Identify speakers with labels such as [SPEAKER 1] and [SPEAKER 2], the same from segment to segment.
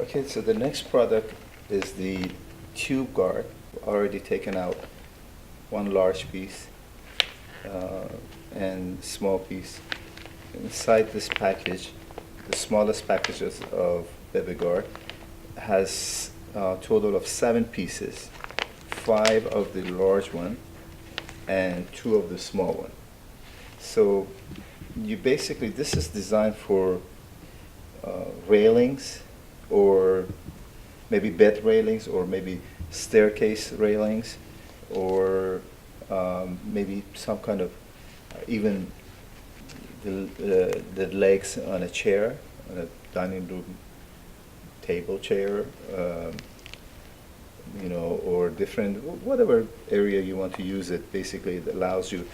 [SPEAKER 1] Okay, so the next product is the tube guard. Already taken out one large piece and small piece. Inside this package, the smallest packages of Bebeguard has a total of 7 pieces, 5 of the large one and 2 of the small one. So you basically, this is designed for railings, or maybe bed railings, or maybe staircase railings, or maybe some kind of even the legs on a chair, on a dining room table chair, you know, or different, whatever area you want to use it. Basically, it allows you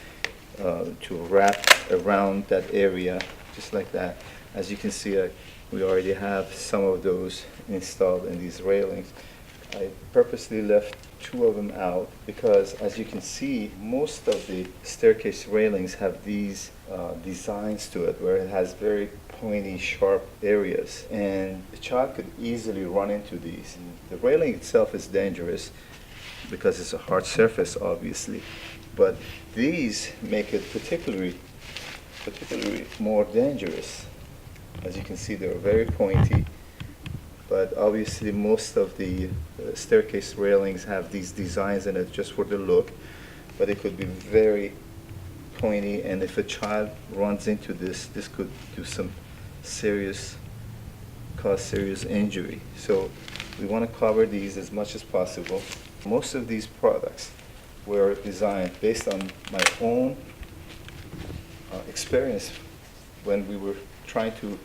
[SPEAKER 1] to wrap around that area just like that. As you can see, we already have some of those installed in these railings. I purposely left 2 of them out because, as you can see, most of the staircase railings have these designs to it where it has very pointy, sharp areas, and the child could easily run into these. And the railing itself is dangerous because it's a hard surface, obviously, but these make it particularly more dangerous. As you can see, they're very pointy, but obviously most of the staircase railings have these designs in it just for the look, but it could be very pointy, and if a child runs into this could do some cause serious injury. So we want to cover these as much as possible. Most of these products were designed based on my own experience when we were trying to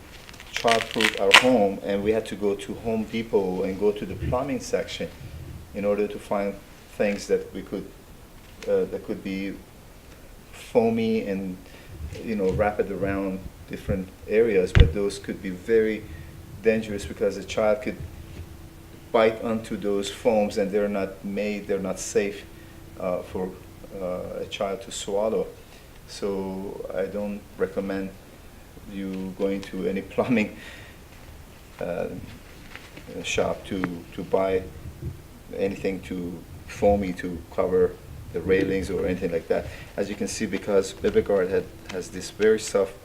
[SPEAKER 1] child-proof our home, and we had to go to Home Depot and go to the plumbing section in order to find things that we could that could be foamy and, you know, wrap it around different areas, but those could be very dangerous because a child could bite onto those foams, and they're not safe for a child to swallow. So I don't recommend you going to any plumbing shop to buy anything too foamy to cover the railings or anything like that. As you can see, because Bebeguard has this very soft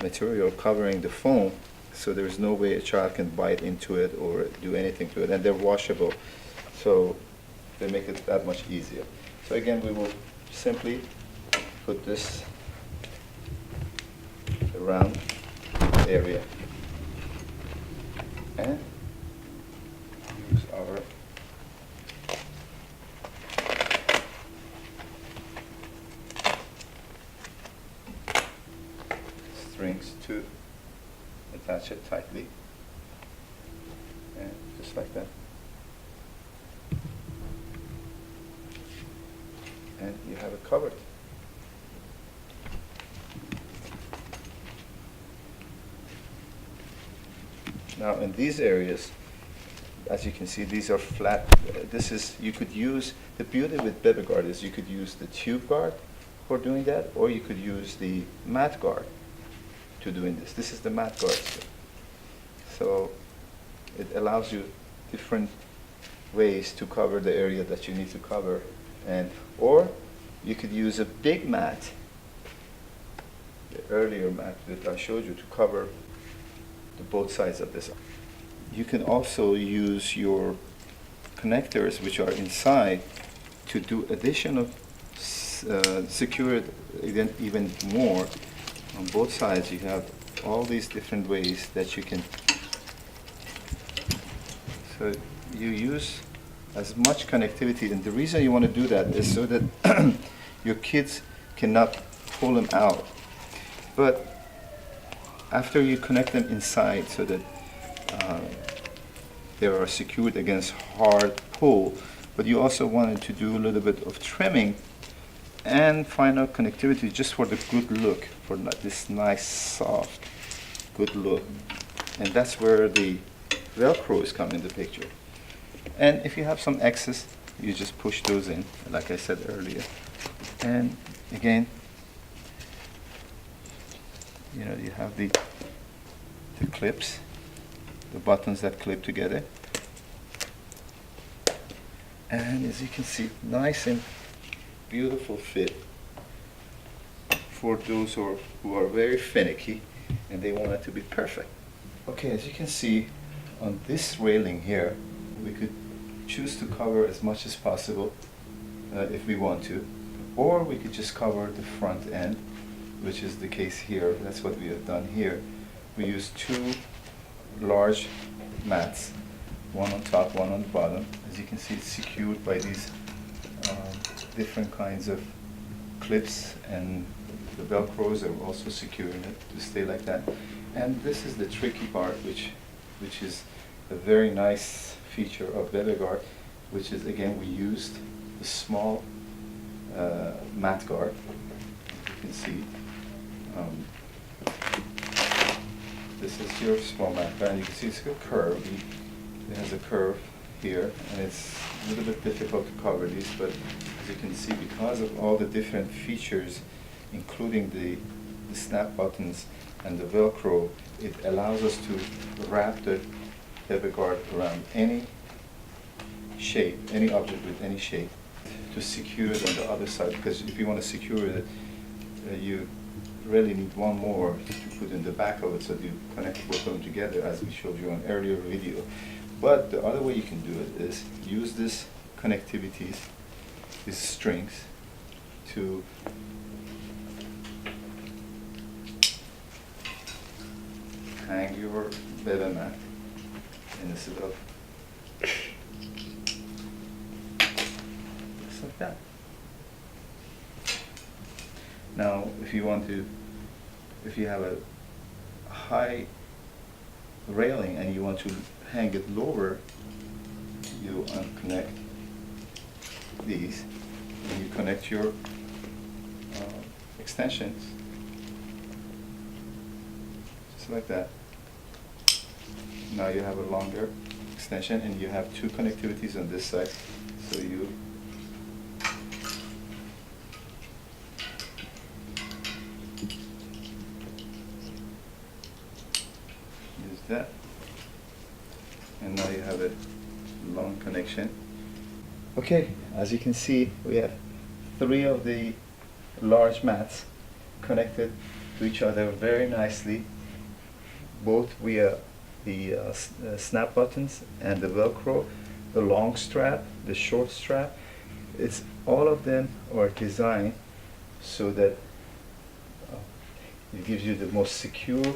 [SPEAKER 1] material covering the foam, so there's no way a child can bite into it or do anything to it, and they're washable, so they make it that much easier. So again, we will simply put this around the area and use our strings to attach it tightly, and just like that, and you have it covered. Now in these areas, as you can see, these are flat. You could use, the beauty with Bebeguard is you could use the tube guard for doing that, or you could use the mat guard to doing this. This is the mat guard. So it allows you different ways to cover the area that you need to cover, or you could use a big mat, the earlier mat that I showed you, to cover both sides of this. You can also use your connectors, which are inside, to do additional secure it even more. On both sides you have all these different ways that you can, so you use as much connectivity, and the reason you want to do that is so that your kids cannot pull them out. But after you connect them inside so that they are secured against hard pull, but you also wanted to do a little bit of trimming and final connectivity just for the good look, for this nice, soft, good look. And that's where the Velcros come in the picture. And if you have some excess, you just push those in, like I said earlier. And again, you know, you have the clips the buttons that clip together. And as you can see, nice and beautiful fit for those who are very finicky and they want it to be perfect. Okay, as you can see on this railing here, we could choose to cover as much as possible if we want to, or we could just cover the front end, which is the case here. That's what we have done here. We used two large mats, one on top, one on the bottom. As you can see, it's secured by these different kinds of clips, and the velcros are also securing it to stay like that. And this is the tricky part, which is a very nice feature of Bebeguard, which is, again, we used the small mat guard. As you can see, this is your small mat guard, and you can see it's a curve. It has a curve here, and it's a little bit difficult to cover these, but as you can see, because of all the different features, including the snap buttons and the Velcro, it allows us to wrap the Bebeguard around any shape, any object with any shape, to secure it on the other side. Because if you want to secure it, you really need one more to put in the back of it, so you connect both of them together, as we showed you on earlier video. But the other way you can do it is use this connectivities, these strings, to hang your bebe mat in a sort of just like that. Now, if you have a high railing and you want to hang it lower, you unconnect these and you connect your extensions just like that. Now you have a longer extension and you have two connectivities on this side, so you use that, and now you have a long connection. Okay, as you can see, we have three of the large mats connected to each other very nicely, both via the snap buttons and the Velcro, the long strap, the short strap. It's all of them are designed so that it gives you the most secure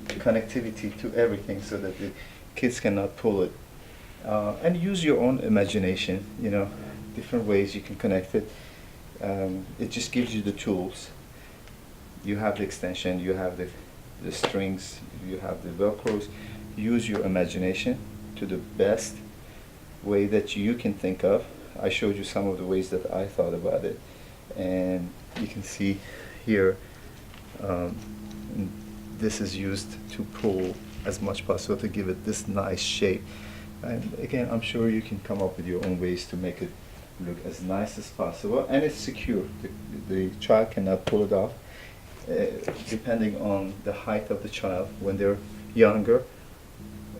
[SPEAKER 1] connectivity to everything, so that the kids cannot pull it. And use your own imagination, different ways you can connect it. It just gives you the tools. You have the extension, you have the strings, you have the Velcros. Use your imagination to the best way that you can think of. I showed you some of the ways that I thought about it, and you can see here this is used to pull as much possible to give it this nice shape. And again, I'm sure you can come up with your own ways to make it look as nice as possible, and it's secure. The child cannot pull it off. Depending on the height of the child, when they're younger,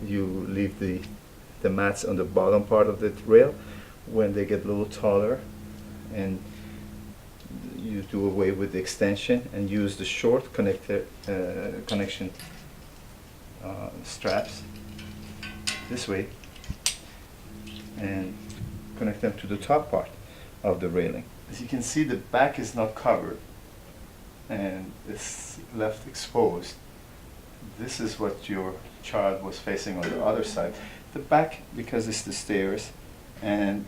[SPEAKER 1] you leave the mats on the bottom part of the rail. When they get a little taller, and you do away with the extension and use the short connection straps this way, and connect them to the top part of the railing. As you can see, the back is not covered and it's left exposed. This is what your child was facing on the other side. The back, because it's the stairs, and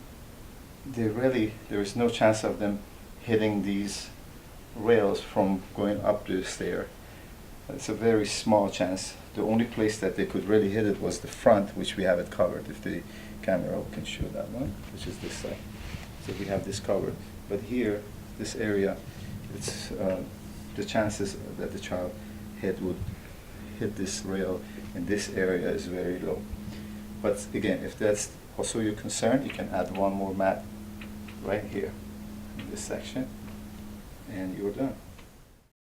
[SPEAKER 1] there is no chance of them hitting these rails from going up the stair. It's a very small chance. The only place that they could really hit it was the front, which we have it covered. If the camera can show that one, which is this side. So we have this covered. But here, this area, it's the chances that the child would hit this rail in this area is very low. But again, if that's also your concern, you can add one more mat right here in this section, and you're done.